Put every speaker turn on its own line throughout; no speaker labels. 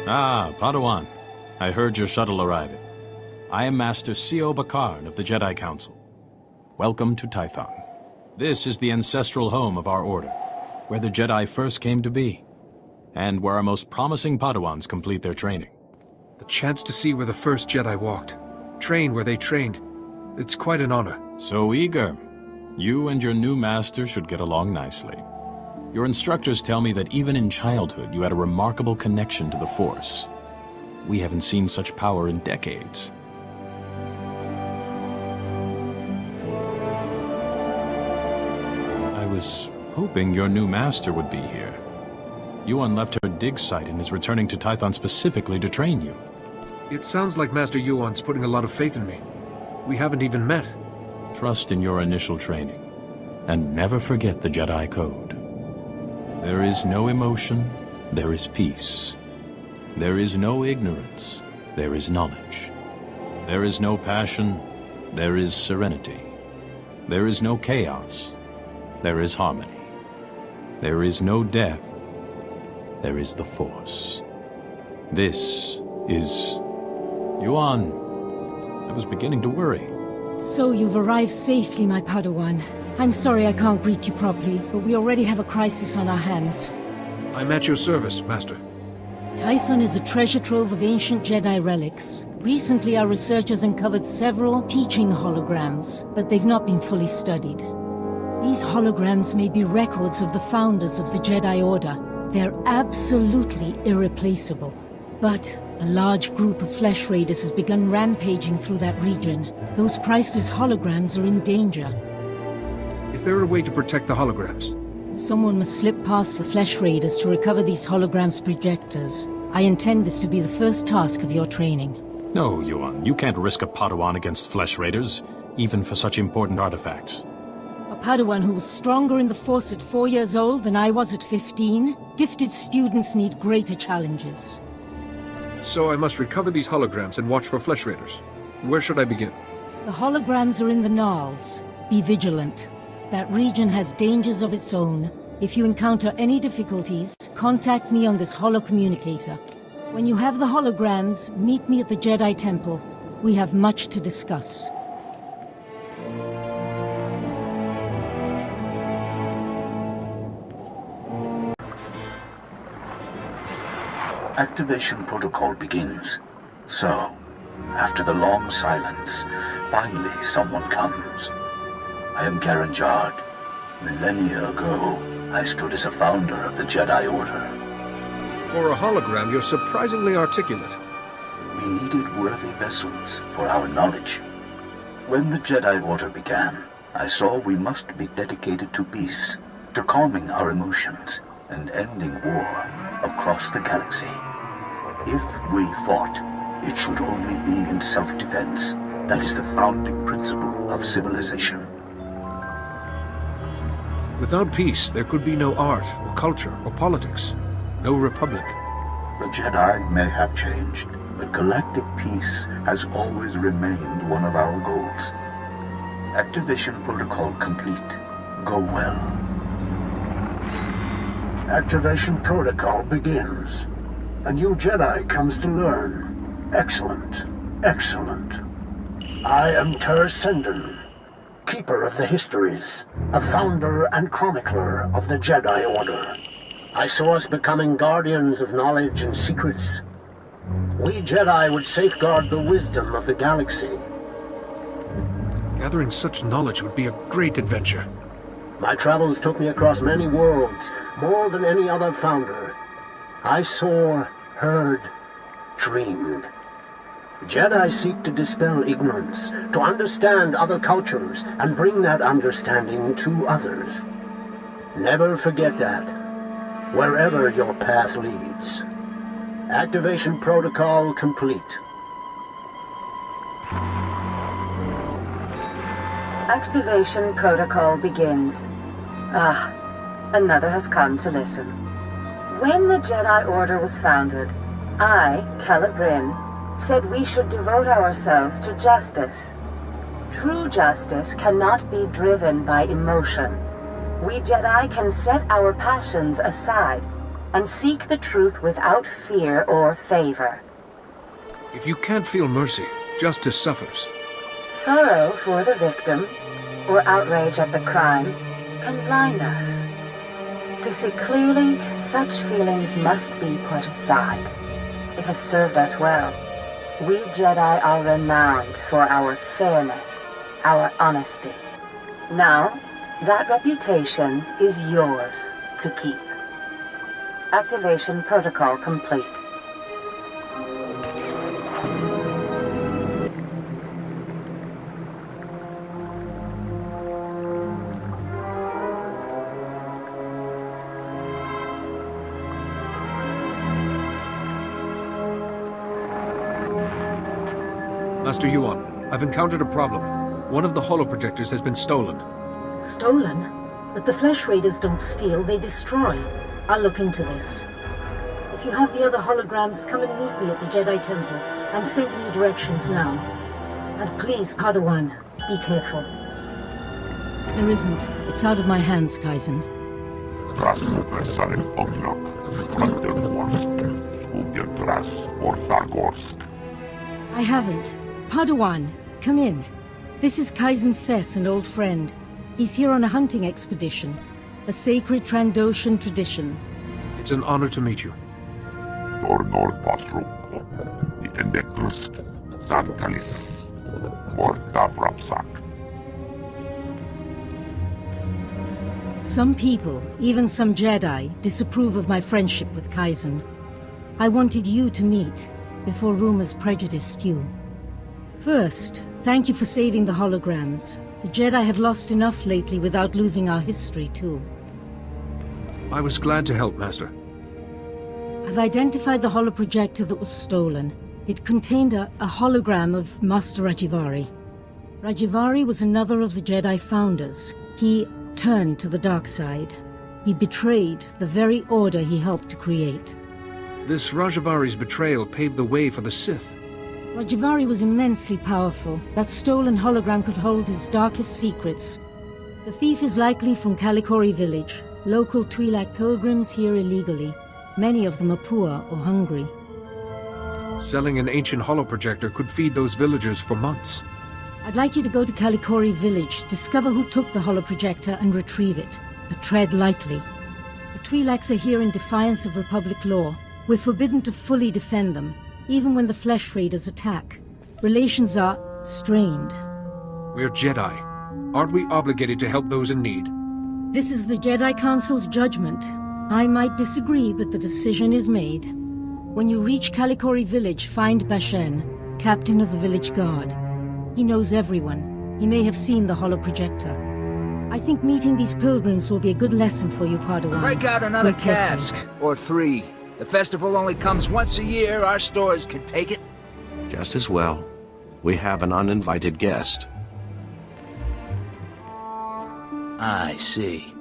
Ah, Padawan. I heard your shuttle arriving. I am Master C.O. Bakard of the Jedi Council. Welcome to Tython. This is the ancestral home of our order, where the Jedi first came to be, and where our most promising Padawans complete their training.
The chance to see where the first Jedi walked, train where they trained, it's quite an honor.
So eager. You and your new master should get along nicely. Your instructors tell me that even in childhood you had a remarkable connection to the Force. We haven't seen such power in decades. I was hoping your new master would be here. Yuan left her dig site and is returning to Tython specifically to train you.
It sounds like Master Yuan's putting a lot of faith in me. We haven't even met.
Trust in your initial training, and never forget the Jedi Code. There is no emotion, there is peace. There is no ignorance, there is knowledge. There is no passion, there is serenity. There is no chaos, there is harmony. There is no death, there is the Force. This is... Yuan, I was beginning to worry.
So you've arrived safely, my Padawan. I'm sorry I can't greet you properly, but we already have a crisis on our hands.
I'm at your service, Master.
Tython is a treasure trove of ancient Jedi relics. Recently, our researchers uncovered several teaching holograms, but they've not been fully studied. These holograms may be records of the founders of the Jedi Order. They're absolutely irreplaceable. But a large group of flesh raiders has begun rampaging through that region. Those priceless holograms are in danger.
Is there a way to protect the holograms?
Someone must slip past the flesh raiders to recover these holograms' projectors. I intend this to be the first task of your training.
No, Yuan, you can't risk a Padawan against flesh raiders, even for such important artifacts.
A Padawan who was stronger in the Force at 4 years old than I was at 15? Gifted students need greater challenges.
So I must recover these holograms and watch for flesh raiders. Where should I begin?
The holograms are in the Gnarls. Be vigilant. That region has dangers of its own. If you encounter any difficulties, contact me on this holocommunicator. When you have the holograms, meet me at the Jedi Temple. We have much to discuss.
Activation protocol begins. So, after the long silence, finally someone comes. I am Karen Jard. Millennia ago, I stood as a founder of the Jedi Order.
For a hologram, you're surprisingly articulate.
We needed worthy vessels for our knowledge. When the Jedi Order began, I saw we must be dedicated to peace, to calming our emotions, and ending war across the galaxy. If we fought, it should only be in self-defense. That is the founding principle of civilization.
Without peace, there could be no art, or culture, or politics. No republic.
The Jedi may have changed, but galactic peace has always remained one of our goals. Activation protocol complete. Go well.
Activation protocol begins. A new Jedi comes to learn. Excellent. Excellent. I am Ter Senden, Keeper of the Histories, a founder and chronicler of the Jedi Order. I saw us becoming guardians of knowledge and secrets. We Jedi would safeguard the wisdom of the galaxy.
Gathering such knowledge would be a great adventure.
My travels took me across many worlds, more than any other founder. I saw, heard, dreamed. Jedi seek to dispel ignorance, to understand other cultures, and bring that understanding to others. Never forget that, wherever your path leads. Activation protocol complete.
Activation protocol begins. Ah, another has come to listen. When the Jedi Order was founded, I, Calibrin, said we should devote ourselves to justice. True justice cannot be driven by emotion. We Jedi can set our passions aside. and seek the truth without fear or favor.
If you can't feel mercy, justice suffers.
Sorrow for the victim, or outrage at the crime, can blind us. To see clearly, such feelings must be put aside. It has served us well. We Jedi are renowned for our fairness, our honesty. Now, that reputation is yours to keep. Activation protocol complete.
Master Yuan, I've encountered a problem. One of the holoprojectors has been stolen.
Stolen? But the Flesh Raiders don't steal, they destroy. I'll look into this. If you have the other holograms, come and meet me at the Jedi Temple. I'm sending you directions now. And please, Padawan, be careful. There isn't. It's out of my hands, Kaizen. I haven't. Padawan, come in. This is Kaizen Fess, an old friend. He's here on a hunting expedition. A sacred Trandoshan tradition.
It's an honor to meet you.
Some people, even some Jedi, disapprove of my friendship with Kaizen. I wanted you to meet, before rumors prejudiced you. First, thank you for saving the holograms. The Jedi have lost enough lately without losing our history, too.
I was glad to help, Master.
I've identified the holoprojector that was stolen. It contained a hologram of Master Rajivari. Rajivari was another of the Jedi founders. He turned to the dark side. He betrayed the very order he helped to create.
This Rajavari's betrayal paved the way for the Sith.
Rajivari was immensely powerful. That stolen hologram could hold his darkest secrets. The thief is likely from Kalikori village. Local Twi'lek pilgrims here illegally. Many of them are poor or hungry.
Selling an ancient holoprojector could feed those villagers for months.
I'd like you to go to Kalikori village, discover who took the holoprojector and retrieve it. But tread lightly. The Twi'leks are here in defiance of Republic law. We're forbidden to fully defend them, even when the Flesh Raiders attack. Relations are strained.
We're Jedi. Aren't we obligated to help those in need?
This is the Jedi Council's judgment. I might disagree, but the decision is made. When you reach Kalikori village, find Bashen, captain of the village guard. He knows everyone. He may have seen the holoprojector. I think meeting these pilgrims will be a good lesson for you, Padawan.
Break out another
Go carefully.
cask, or 3. The festival only comes once a year. Our stores can take it.
Just as well. We have an uninvited guest.
I see.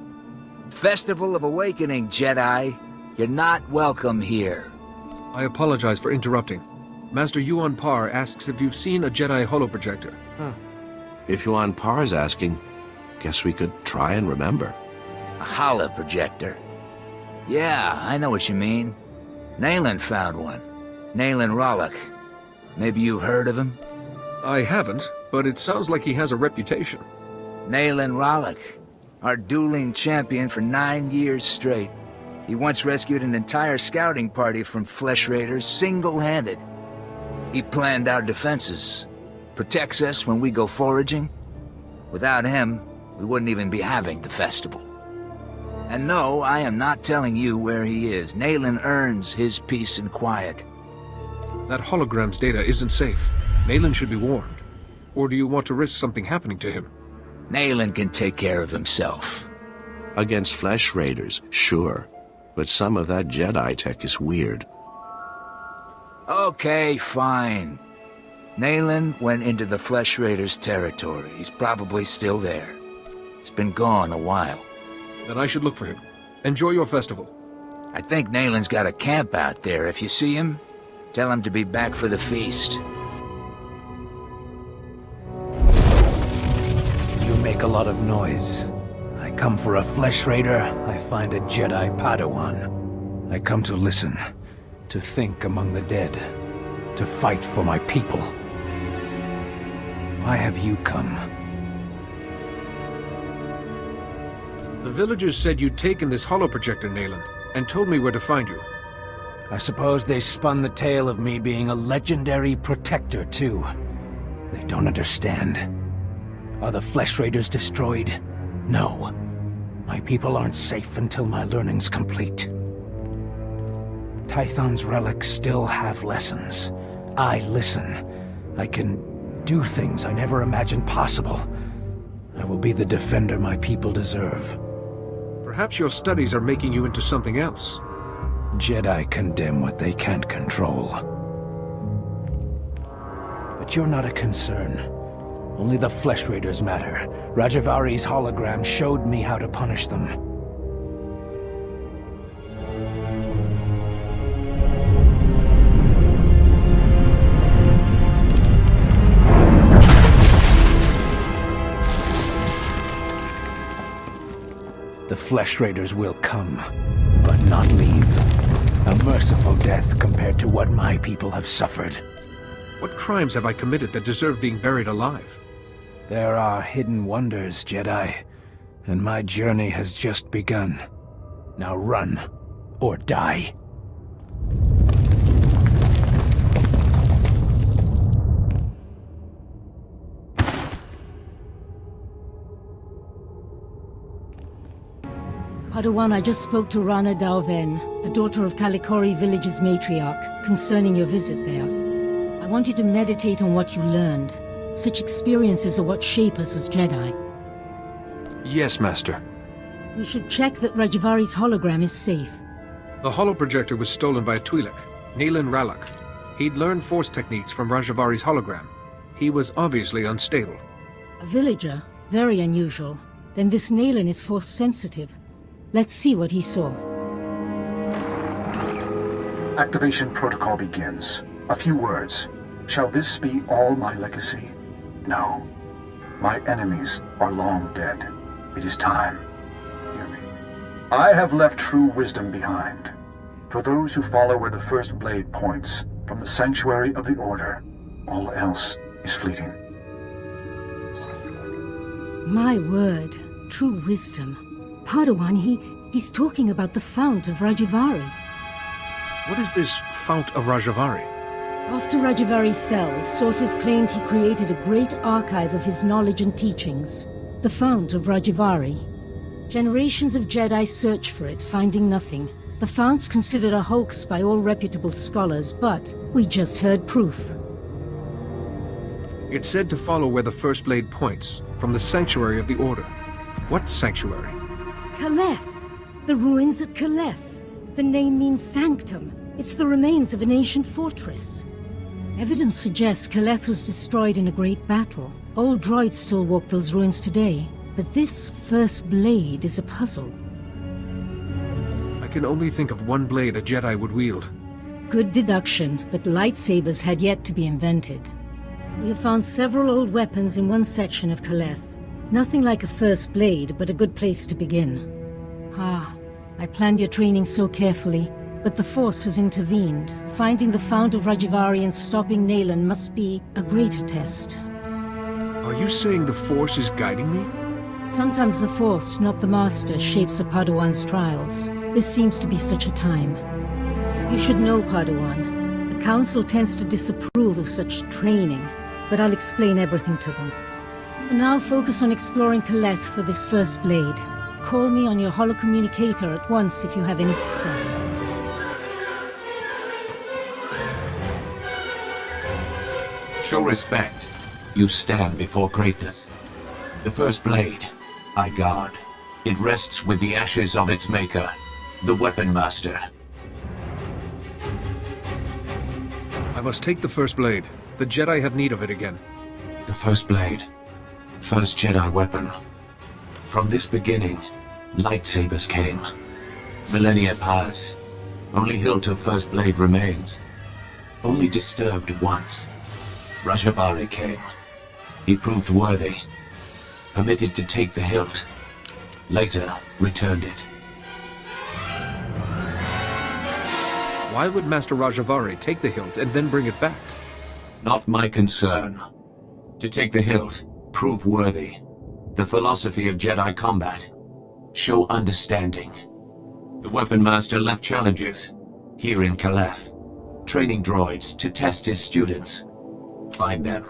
Festival of Awakening, Jedi. You're not welcome here.
I apologize for interrupting. Master Yuan Par asks if you've seen a Jedi holoprojector.
If Yuan Par's asking, guess we could try and remember.
A holoprojector. Yeah, I know what you mean. Nayland found one. Nayland Rollock. Maybe you've heard of him?
I haven't, but it sounds like he has a reputation.
Nayland Rollock. Our dueling champion for 9 years straight. He once rescued an entire scouting party from Flesh Raiders single-handed. He planned our defenses. Protects us when we go foraging. Without him, we wouldn't even be having the festival. And no, I am not telling you where he is. Nayland earns his peace and quiet.
That hologram's data isn't safe. Nayland should be warned. Or do you want to risk something happening to him?
Nayland can take care of himself.
Against Flesh Raiders, sure. But some of that Jedi tech is weird.
Okay, fine. Nayland went into the Flesh Raiders' territory. He's probably still there. He's been gone a while.
Then I should look for him. Enjoy your festival.
I think Nayland's got a camp out there. If you see him, tell him to be back for the feast.
You make a lot of noise. I come for a Flesh Raider, I find a Jedi Padawan. I come to listen, to think among the dead, to fight for my people. Why have you come?
The villagers said you'd taken this holoprojector, Nayland, and told me where to find you.
I suppose they spun the tale of me being a legendary protector, too. They don't understand. Are the Flesh Raiders destroyed? No. My people aren't safe until my learning's complete. Tython's relics still have lessons. I listen. I can do things I never imagined possible. I will be the defender my people deserve.
Perhaps your studies are making you into something else.
Jedi condemn what they can't control. But you're not a concern. Only the Flesh Raiders matter. Rajavari's hologram showed me how to punish them. The Flesh Raiders will come, but not leave. A merciful death compared to what my people have suffered.
What crimes have I committed that deserve being buried alive?
There are hidden wonders, Jedi, and my journey has just begun. Now run, or die.
Padawan, I just spoke to Rana Dalven, the daughter of Kalikori village's matriarch, concerning your visit there. I want you to meditate on what you learned. Such experiences are what shape us as Jedi.
Yes, Master.
We should check that Rajavari's hologram is safe.
The holoprojector was stolen by a Twi'lek, Nayland Ralak. He'd learned Force techniques from Rajavari's hologram. He was obviously unstable.
A villager? Very unusual. Then this Nayland is Force sensitive. Let's see what he saw.
Activation protocol begins. A few words. Shall this be all my legacy? No. My enemies are long dead. It is time. Hear me. I have left true wisdom behind. For those who follow where the first blade points, from the sanctuary of the Order, all else is fleeting.
My word. True wisdom. Padawan, he's talking about the Fount of Rajavari.
What is this Fount of Rajavari?
After Rajavari fell, sources claimed he created a great archive of his knowledge and teachings. The Fount of Rajavari. Generations of Jedi search for it, finding nothing. The Fount's considered a hoax by all reputable scholars, but we just heard proof.
It's said to follow where the first blade points, from the sanctuary of the Order. What sanctuary?
Kaleth! The ruins at Kaleth. The name means sanctum. It's the remains of an ancient fortress. Evidence suggests Kaleth was destroyed in a great battle. Old droids still walk those ruins today. But this first blade is a puzzle.
I can only think of one blade a Jedi would wield.
Good deduction, but lightsabers had yet to be invented. We have found several old weapons in one section of Kaleth. Nothing like a first blade, but a good place to begin. I planned your training so carefully, but the Force has intervened. Finding the Fount of Rajavari and stopping Nayland must be a greater test.
Are you saying the Force is guiding me?
Sometimes the Force, not the Master, shapes a Padawan's trials. This seems to be such a time. You should know, Padawan. The Council tends to disapprove of such training, but I'll explain everything to them. For now, focus on exploring Kaleth for this first blade. Call me on your holocommunicator at once if you have any success.
Show respect. You stand before greatness. The first blade, I guard. It rests with the ashes of its maker, the Weapon Master.
I must take the first blade. The Jedi have need of it again.
The first blade. First Jedi weapon. From this beginning, lightsabers came. Millennia pass. Only hilt of first blade remains. Only disturbed once. Rajavari came. He proved worthy. Permitted to take the hilt. Later, returned it.
Why would Master Rajavari take the hilt and then bring it back?
Not my concern. To take the hilt, prove worthy. The philosophy of Jedi combat. Show understanding. The Weapon Master left challenges, here in Caleth. Training droids to test his students. Find them.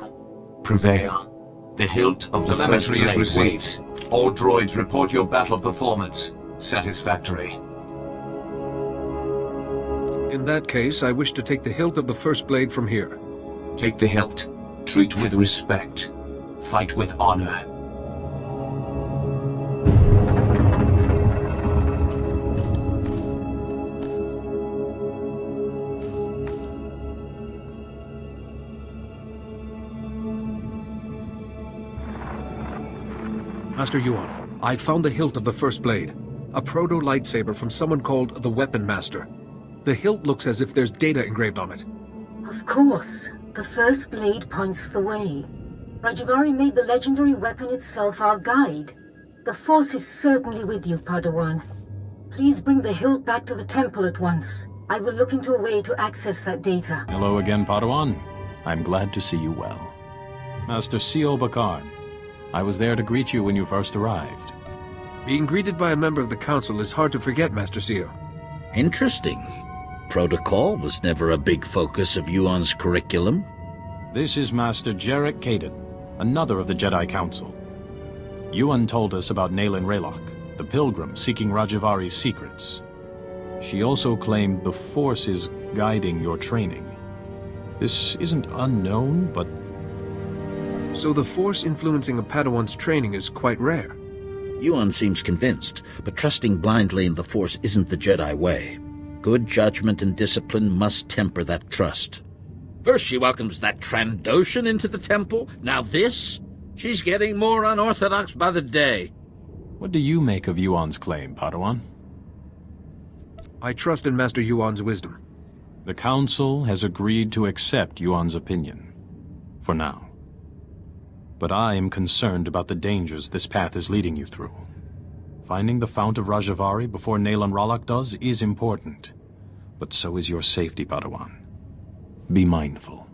Prevail. The hilt of the telemetry is received. All droids report your battle performance. Satisfactory.
In that case, I wish to take the hilt of the first blade from here.
Take the hilt. Treat with respect. Fight with honor.
Master Yuan, I found the hilt of the first blade. A proto-lightsaber from someone called the Weapon Master. The hilt looks as if there's data engraved on it.
Of course. The first blade points the way. Rajavari made the legendary weapon itself our guide. The Force is certainly with you, Padawan. Please bring the hilt back to the temple at once. I will look into a way to access that data.
Hello again, Padawan. I'm glad to see you well. Master C.O. Bakar, I was there to greet you when you first arrived.
Being greeted by a member of the Council is hard to forget, Master Seo.
Interesting. Protocol was never a big focus of Yuan's curriculum.
This is Master Jarek Kaden, another of the Jedi Council. Yuan told us about Nayland Raylock, the pilgrim seeking Rajavari's secrets. She also claimed the Force is guiding your training. This isn't unknown, but...
So the Force influencing a Padawan's training is quite rare.
Yuan seems convinced, but trusting blindly in the Force isn't the Jedi way. Good judgment and discipline must temper that trust. First she welcomes that Trandoshan into the temple, now this? She's getting more unorthodox by the day.
What do you make of Yuan's claim, Padawan?
I trust in Master Yuan's wisdom.
The Council has agreed to accept Yuan's opinion. For now. But I am concerned about the dangers this path is leading you through. Finding the Fount of Rajavari before Nayland Raylock does is important. But so is your safety, Padawan. Be mindful.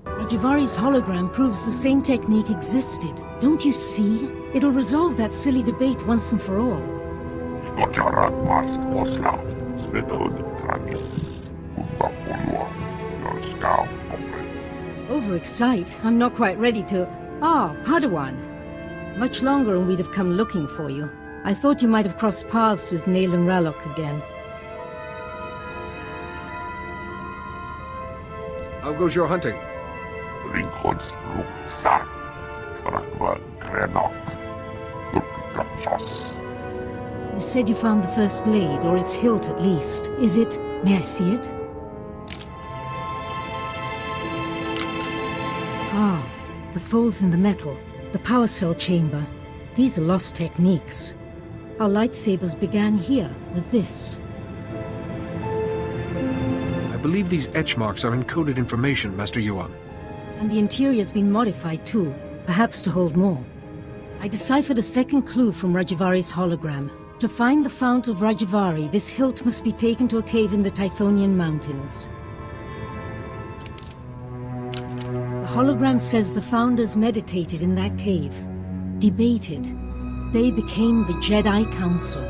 Rajavari's hologram proves the same technique existed. Don't you see? It'll resolve that silly debate once and for all. Overexcite? I'm not quite ready to... Ah, Padawan. Much longer and we'd have come looking for you. I thought you might have crossed paths with Nayland Raylock again.
How goes your hunting?
You said you found the first blade, or its hilt at least. Is it... may I see it? Ah, the folds in the metal. The power cell chamber. These are lost techniques. Our lightsabers began here, with this.
I believe these etch marks are encoded information, Master Yuan.
And the interior's been modified too, perhaps to hold more. I deciphered a second clue from Rajavari's hologram. To find the Fount of Rajavari, this hilt must be taken to a cave in the Tythonian Mountains. The hologram says the Founders meditated in that cave, debated. They became the Jedi Council.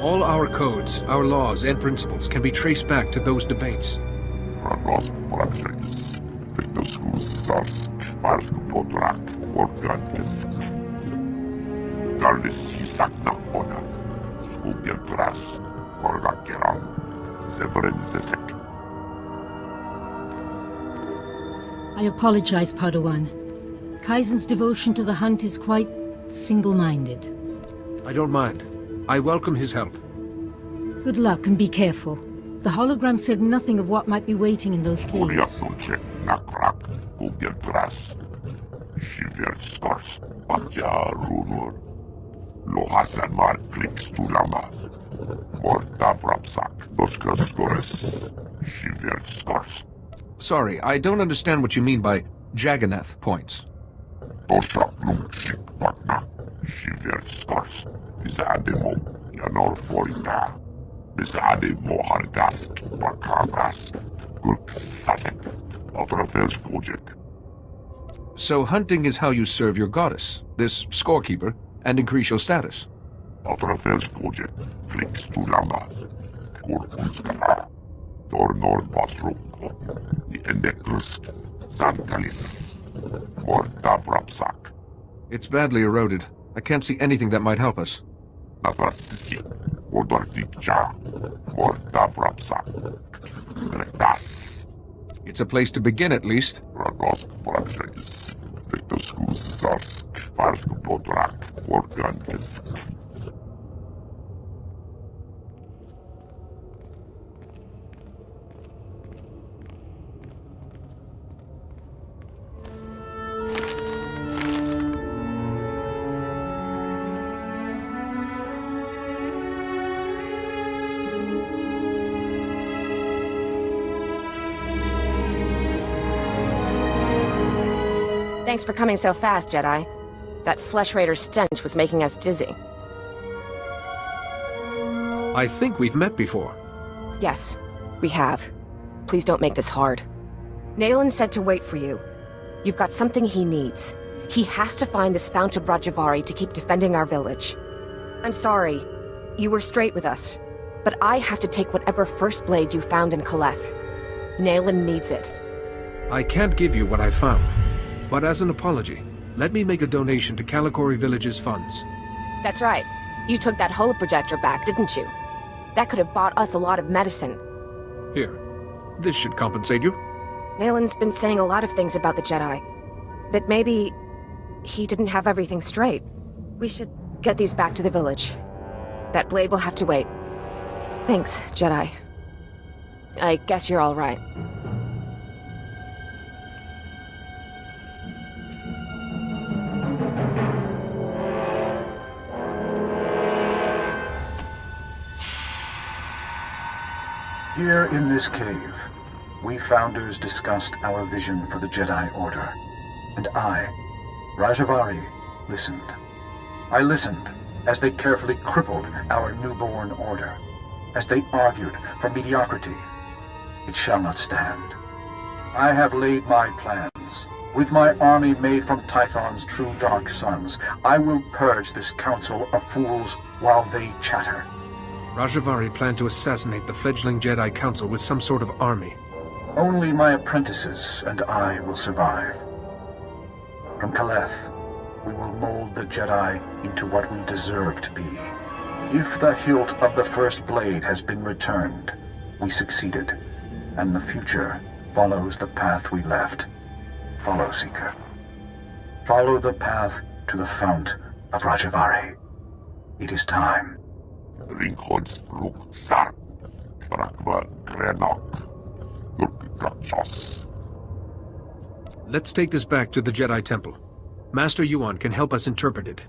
All our codes, our laws, and principles can be traced back to those debates.
I apologize, Padawan. Kaizen's devotion to the hunt is quite single-minded.
I don't mind. I welcome his help.
Good luck and be careful. The hologram said nothing of what might be waiting in those caves.
Sorry, I don't understand what you mean by Jagannath points.
Besade Mohargask, Barkavask, Gurksasek, Otrafelsgojek.
So hunting is how you serve your goddess, this scorekeeper, and increase your status.
Otrafelsgojek, Flix Tulamba, Kurkunskara, Dornor Basruk, the Endekrusk, Zankalis, Mordavrapsak.
It's badly eroded. I can't see anything that might help us.
Navrasisi, Odortikcha, Mordavrapsak, Dretas.
It's a place to begin, at least.
Ragosk Brabshagis, Victoskus Zarsk, Varsk Bodrak, Organkisk.
Thanks for coming so fast, Jedi. That Flesh Raider stench was making us dizzy.
I think we've met before.
Yes, we have. Please don't make this hard. Nayland said to wait for you. You've got something he needs. He has to find this Fount of Rajavari to keep defending our village. I'm sorry. You were straight with us. But I have to take whatever First Blade you found in Kaleth. Nayland needs it.
I can't give you what I found. But as an apology, let me make a donation to Kalikori Village's funds.
That's right. You took that holoprojector back, didn't you? That could have bought us a lot of medicine.
Here. This should compensate you.
Nayland's been saying a lot of things about the Jedi. But maybe he didn't have everything straight. We should get these back to the village. That blade will have to wait. Thanks, Jedi. I guess you're all right.
Here in this cave, we Founders discussed our vision for the Jedi Order. And I, Rajavari, listened. I listened as they carefully crippled our newborn order, as they argued for mediocrity. It shall not stand. I have laid my plans. With my army made from Tython's true dark sons, I will purge this council of fools while they chatter.
Rajavari planned to assassinate the fledgling Jedi Council with some sort of army.
Only my apprentices and I will survive. From Kaleth, we will mold the Jedi into what we deserve to be. If the hilt of the First Blade has been returned, we succeeded, and the future follows the path we left. Follow, Seeker. Follow the path to the Fount of Rajavari. It is time.
Ringhods Ruk Sar, Brakva Grenok, Lurkrakshos.
Let's take this back to the Jedi Temple. Master Yuan can help us interpret it.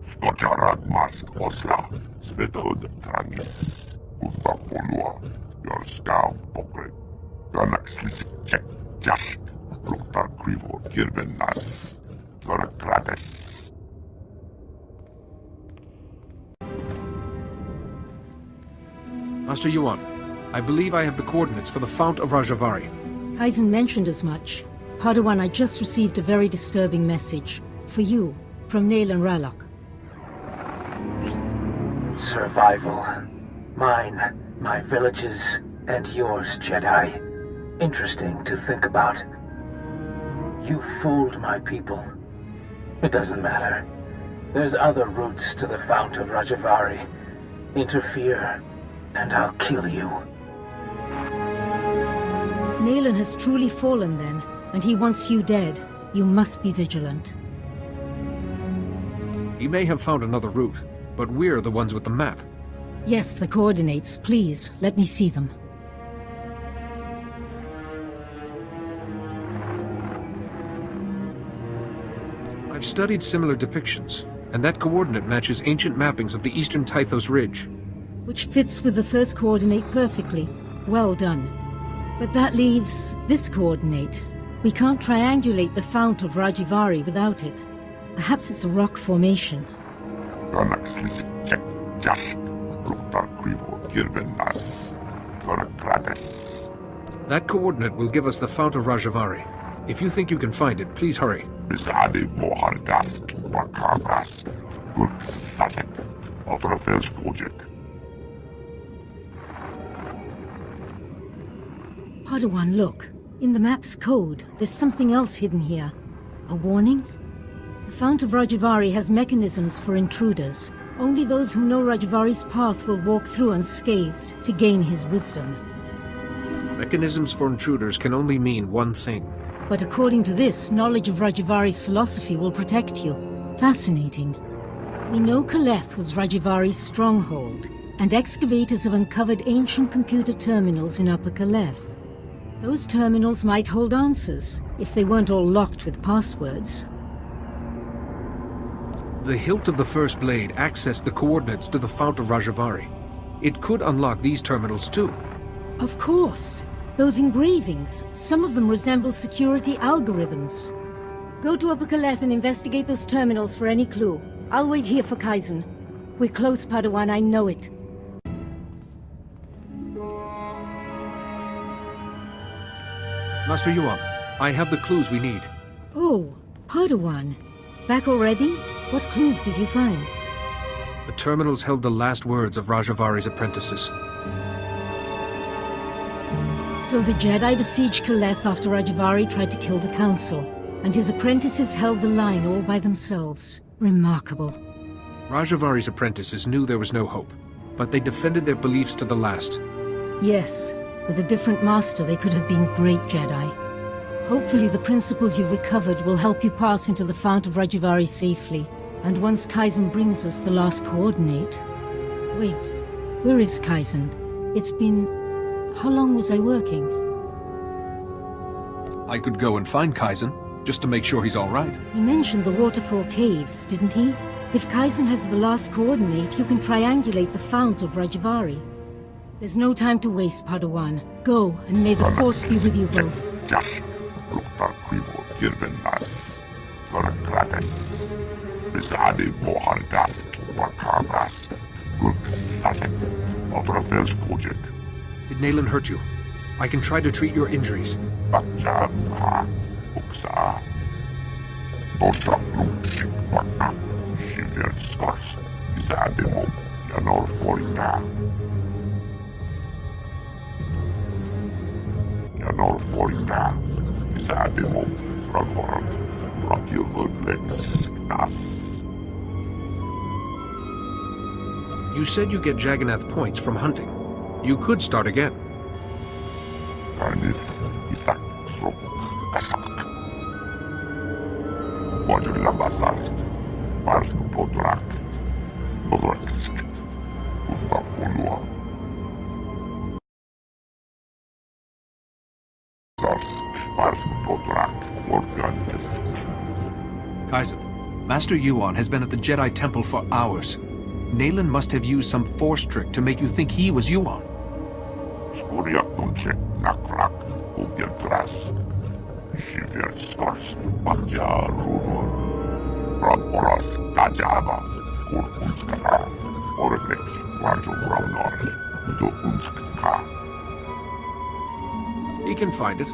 Skojarad Mask Osla, Svetod Trangis, Urtapolua, Yorskau Pokre, Yonaxlis Chek Jash, Luktar Krivo Kirbenas, Yorkrades.
Master Yuan, I believe I have the coordinates for the Fount of Rajavari.
Kaizen mentioned as much. Padawan, I just received a very disturbing message. For you, from Nayland Ralok.
Survival. Mine, my village's, and yours, Jedi. Interesting to think about. You fooled my people. It doesn't matter. There's other routes to the Fount of Rajavari. Interfere, and I'll kill you.
Nayland has truly fallen then, and he wants you dead. You must be vigilant.
He may have found another route, but we're the ones with the map.
Yes, the coordinates. Please, let me see them.
I've studied similar depictions, and that coordinate matches ancient mappings of the eastern Tythos Ridge.
Which fits with the first coordinate perfectly. Well done. But that leaves this coordinate. We can't triangulate the Fount of Rajavari without it. Perhaps it's a rock formation.
Yonaxlis Chek Jash,
That coordinate will give us the Fount of Rajavari. If you think you can find it, please hurry.
Padawan, look. In the map's code, there's something else hidden here. A warning? The Fount of Rajavari has mechanisms for intruders. Only those who know Rajavari's path will walk through unscathed to gain his wisdom.
Mechanisms for intruders can only mean one thing.
But according to this, knowledge of Rajavari's philosophy will protect you. Fascinating. We know Kaleth was Rajavari's stronghold, and excavators have uncovered ancient computer terminals in Upper Kaleth. Those terminals might hold answers, if they weren't all locked with passwords.
The hilt of the First Blade accessed the coordinates to the Fount of Rajavari. It could unlock these terminals too.
Of course. Those engravings, some of them resemble security algorithms. Go to Upper Kaleth and investigate those terminals for any clue. I'll wait here for Kaizen. We're close, Padawan, I know it.
Master Yuan, I have the clues we need.
Oh, Padawan. Back already? What clues did you find?
The terminals held the last words of Rajavari's apprentices.
So the Jedi besieged Kaleth after Rajavari tried to kill the Council, and his apprentices held the line all by themselves. Remarkable.
Rajavari's apprentices knew there was no hope, but they defended their beliefs to the last.
Yes, with a different master they could have been great Jedi. Hopefully the principles you've recovered will help you pass into the Fount of Rajavari safely, and once Kaizen brings us the last coordinate... Wait, where is Kaizen? It's been... How long was I working?
I could go and find Kaizen, just to make sure he's all right.
He mentioned the Waterfall Caves, didn't he? If Kaizen has the last coordinate, you can triangulate the Fount of Rajavari. There's no time to waste, Padawan. Go, and may the Force be with you both.
Did Nayland hurt you? I can try to treat your injuries. You said you get Jagannath points from hunting. You could start again. Kaizen, Master Yuan has been at the Jedi Temple for hours. Nayland must have used some force trick to make you think he was Yuan. He can find it.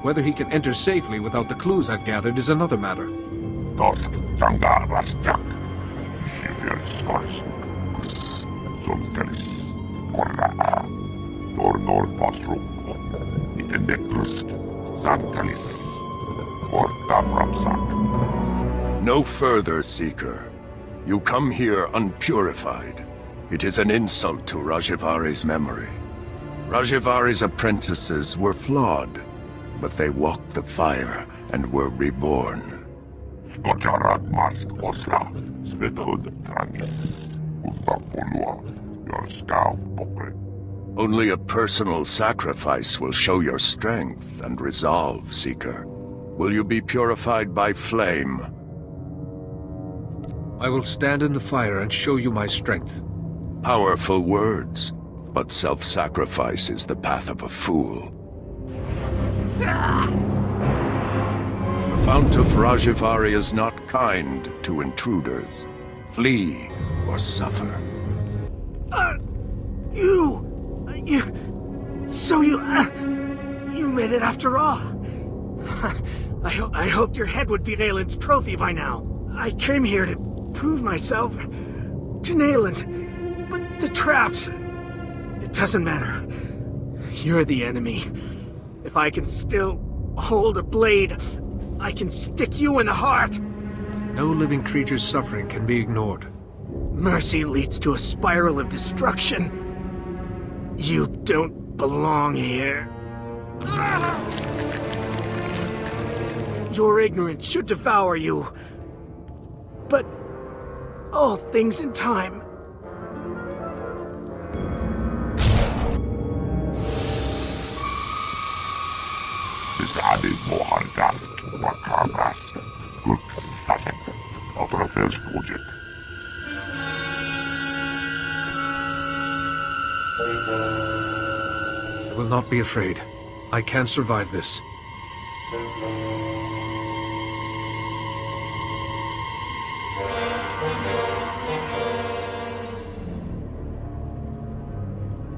Whether he can enter safely without the clues I've gathered is another matter.
No further, Seeker. You come here unpurified. It is an insult to Rajavari's memory. Rajavari's apprentices were flawed, but they walked the fire and were reborn. Only a personal sacrifice will show your strength and resolve, Seeker. Will you be purified by flame?
I will stand in the fire and show you my strength.
Powerful words, but self-sacrifice is the path of a fool. The Fount of Rajavari is not kind to intruders. Flee or suffer.
You made it after all. I hoped your head would be Nayland's trophy by now. I came here to prove myself to Nayland, but the traps... It doesn't matter. You're the enemy. If I can still hold a blade, I can stick you in the heart.
No living creature's suffering can be ignored.
Mercy leads to a spiral of destruction. You don't belong here. Your ignorance should devour you. But all things in time.
Sisadi mohargas, makavras, kuksasek, otrofels kujik.
I will not be afraid. I can survive this.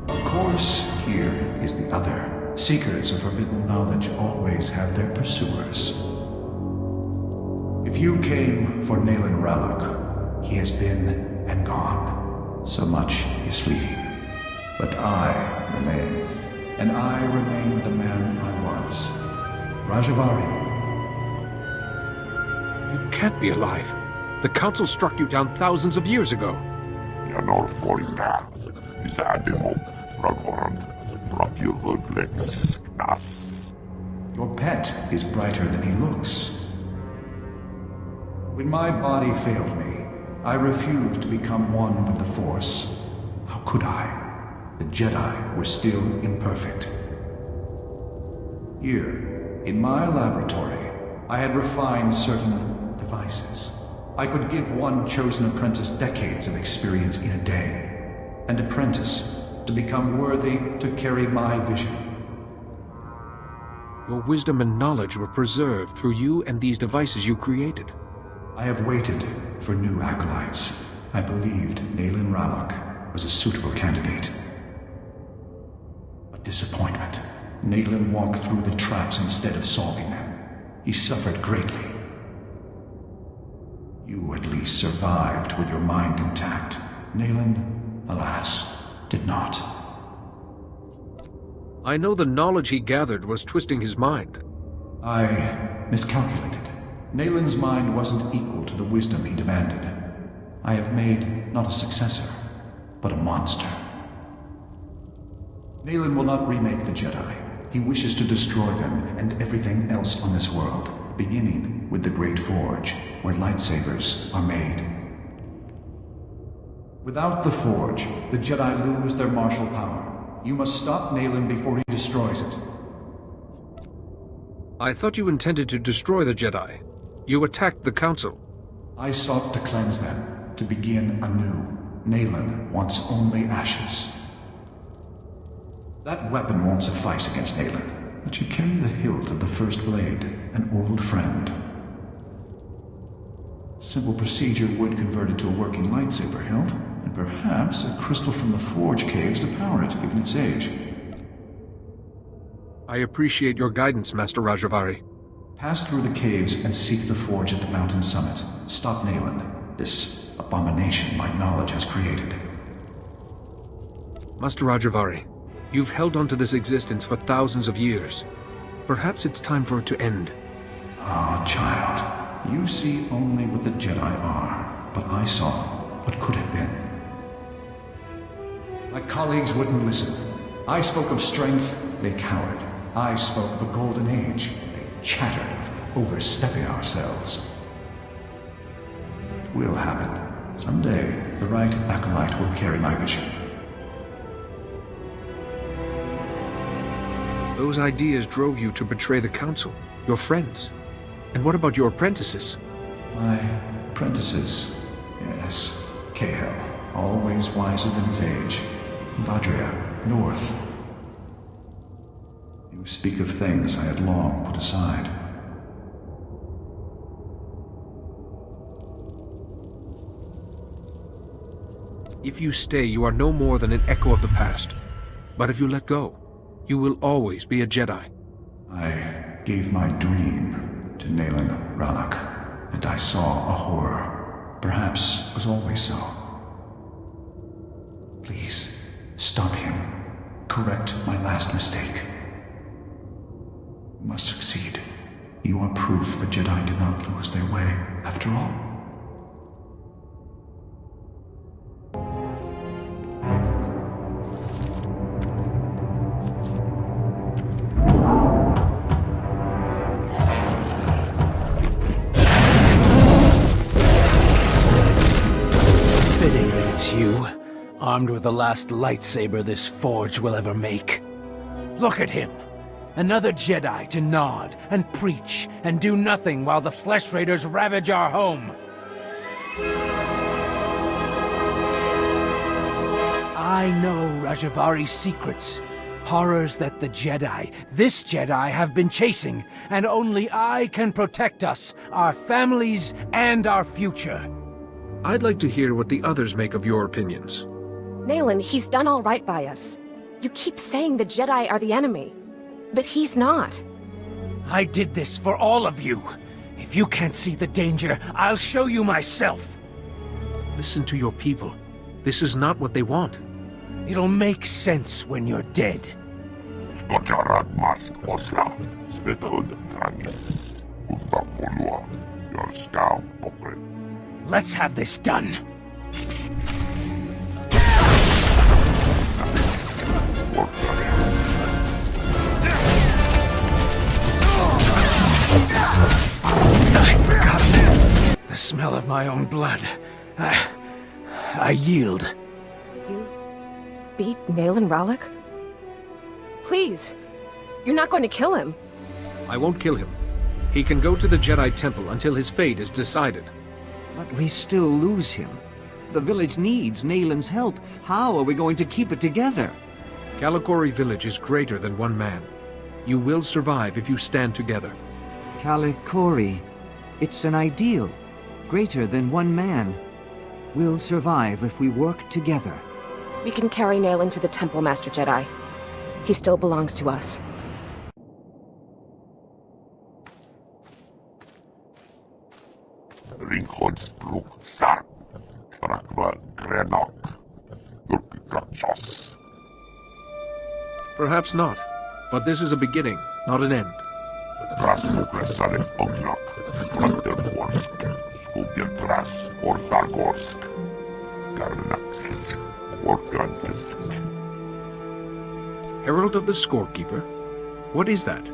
Of course, here is the other. Seekers of forbidden knowledge always have their pursuers. If you came for Nayland Ralloc, he has been and gone. So much is fleeting. But I remain, and I remain the man I was. Rajavari.
You can't be alive. The Council struck you down thousands of years ago.
Janor Volta, Isademo, Ragorand, Rakilvudlexis.
Your pet is brighter than he looks. When my body failed me, I refused to become one with the Force. How could I? The Jedi were still imperfect. Here, in my laboratory, I had refined certain devices. I could give one chosen apprentice decades of experience in a day. An apprentice to become worthy to carry my vision.
Your wisdom and knowledge were preserved through you and these devices you created.
I have waited for new acolytes. I believed Nayland Ralloc was a suitable candidate. But disappointment. Nayland walked through the traps instead of solving them. He suffered greatly. You at least survived with your mind intact. Nayland, alas, did not.
I know the knowledge he gathered was twisting his mind.
I miscalculated. Nayland's mind wasn't equal to the wisdom he demanded. I have made not a successor, but a monster. Nayland will not remake the Jedi. He wishes to destroy them and everything else on this world, beginning with the Great Forge, where lightsabers are made. Without the Forge, the Jedi lose their martial power. You must stop Nayland before he destroys it.
I thought you intended to destroy the Jedi. You attacked the Council.
I sought to cleanse them, to begin anew. Nayland wants only ashes. That weapon won't suffice against Nayland, but you carry the hilt of the First Blade, an old friend. Simple procedure would convert it to a working lightsaber hilt, and perhaps a crystal from the Forge caves to power it, given its age.
I appreciate your guidance, Master Rajavari.
Pass through the caves and seek the Forge at the mountain summit. Stop Nayland, this abomination my knowledge has created.
Master Rajavari, you've held on to this existence for thousands of years. Perhaps it's time for it to end.
Ah, child. You see only what the Jedi are, but I saw what could have been. My colleagues wouldn't listen. I spoke of strength, they cowered. I spoke of a golden age. They chattered of overstepping ourselves. It will happen. Someday, the right acolyte will carry my vision.
Those ideas drove you to betray the Council, your friends. And what about your apprentices?
My apprentices, yes. Cahill, always wiser than his age. Vadria, North. You speak of things I had long put aside.
If you stay, you are no more than an echo of the past. But if you let go, you will always be a Jedi.
I gave my dream to Nayland Ralak, and I saw a horror. Perhaps it was always so. Please, stop him. Correct my last mistake. We must succeed. You are proof the Jedi did not lose their way, after all.
Fitting that it's you, armed with the last lightsaber this forge will ever make. Look at him! Another Jedi to nod and preach and do nothing while the Flesh Raiders ravage our home. I know Rajavari's secrets. Horrors that the Jedi, this Jedi, have been chasing, and only I can protect us, our families, and our future.
I'd like to hear what the others make of your opinions.
Nayland, he's done all right by us. You keep saying the Jedi are the enemy. But he's not.
I did this for all of you. If you can't see the danger, I'll show you myself.
Listen to your people. This is not what they want.
It'll make sense when you're dead. Let's have this done. I'd forgotten. The smell of my own blood. I yield.
You beat Nayland Ralak? Please, you're not going to kill him.
I won't kill him. He can go to the Jedi Temple until his fate is decided.
But we still lose him. The village needs Nayland's help. How are we going to keep it together?
Kalikori village is greater than one man. You will survive if you stand together.
Kalikori. It's an ideal. Greater than one man. We'll survive if we work together.
We can carry Nayland to the temple, Master Jedi. He still belongs to us.
Perhaps not, but this is a beginning, not an end. Herald of the Scorekeeper? What is that?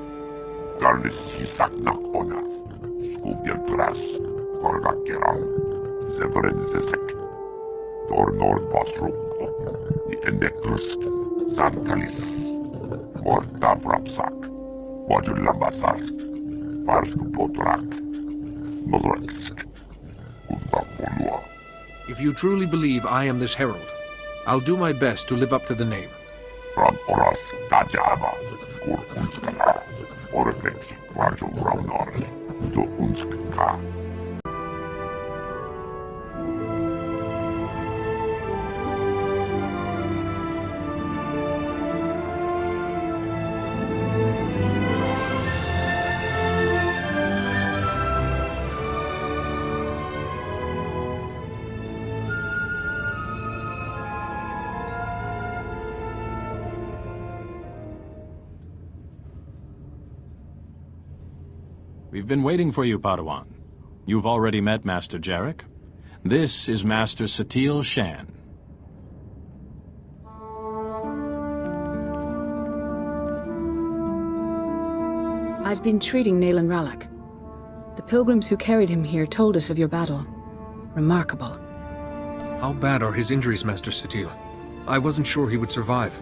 If you truly believe I am this herald, I'll do my best to live up to the name.
We've been waiting for you, Padawan. You've already met Master Jarek. This is Master Satele Shan.
I've been treating Nayland Ralak. The pilgrims who carried him here told us of your battle. Remarkable.
How bad are his injuries, Master Satele? I wasn't sure he would survive.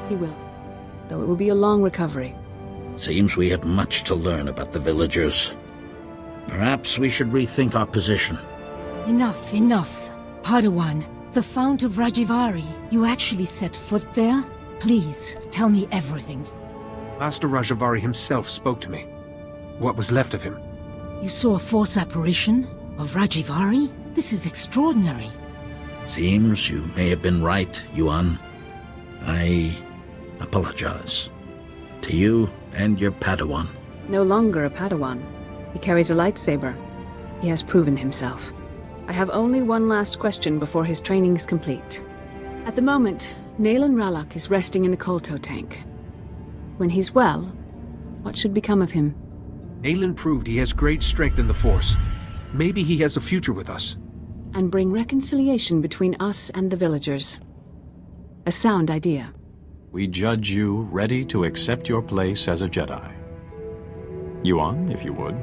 He will, though it will be a long recovery.
Seems we have much to learn about the villagers. Perhaps we should rethink our position.
Enough, enough. Padawan, the Fount of Rajivari. You actually set foot there? Please, tell me everything.
Master Rajavari himself spoke to me. What was left of him?
You saw a force apparition? Of Rajivari? This is extraordinary.
Seems you may have been right, Yuan. I apologize. To you and your Padawan.
No longer a Padawan. He carries a lightsaber. He has proven himself. I have only one last question before his training is complete. At the moment, Naylan Ralak is resting in a kolto tank. When he's well, what should become of him?
Naylan proved he has great strength in the Force. Maybe he has a future with us.
And bring reconciliation between us and the villagers. A sound idea.
We judge you ready to accept your place as a Jedi. Yuan, if you would.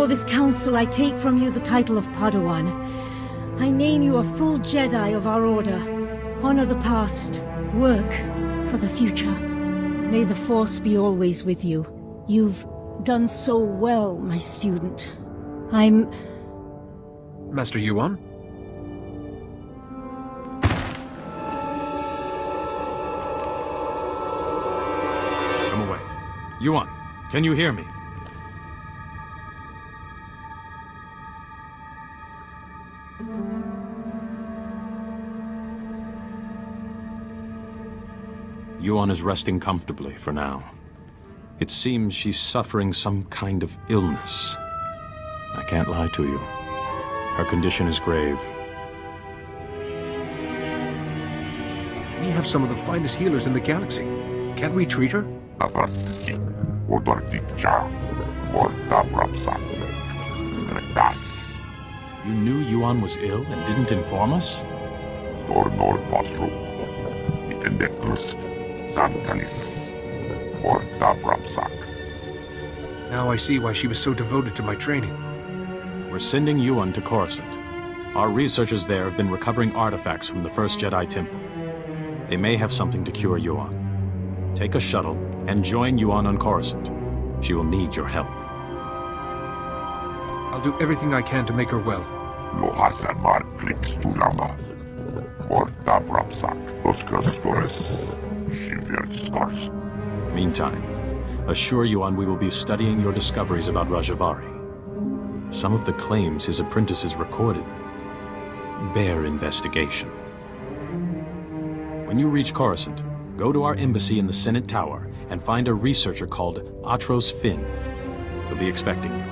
Before this council, I take from you the title of Padawan. I name you a full Jedi of our order. Honor the past. Work for the future. May the Force be always with you. You've done so well, my student.
Master Yuan?
Come away. Yuan, can you hear me? Yuan is resting comfortably for now. It seems she's suffering some kind of illness. I can't lie to you. Her condition is grave.
We have some of the finest healers in the galaxy. Can't we treat her?
You knew Yuan was ill and didn't inform us?
Now I see why she was so devoted to my training.
We're sending Yuan to Coruscant. Our researchers there have been recovering artifacts from the first Jedi Temple. They may have something to cure Yuan. Take a shuttle and join Yuan on Coruscant. She will need your help.
I'll do everything I can to make her well.
Meantime, assure Yuan we will be studying your discoveries about Rajavari. Some of the claims his apprentices recorded bear investigation. When you reach Coruscant, go to our embassy in the Senate Tower and find a researcher called Atros Finn. He'll be expecting you.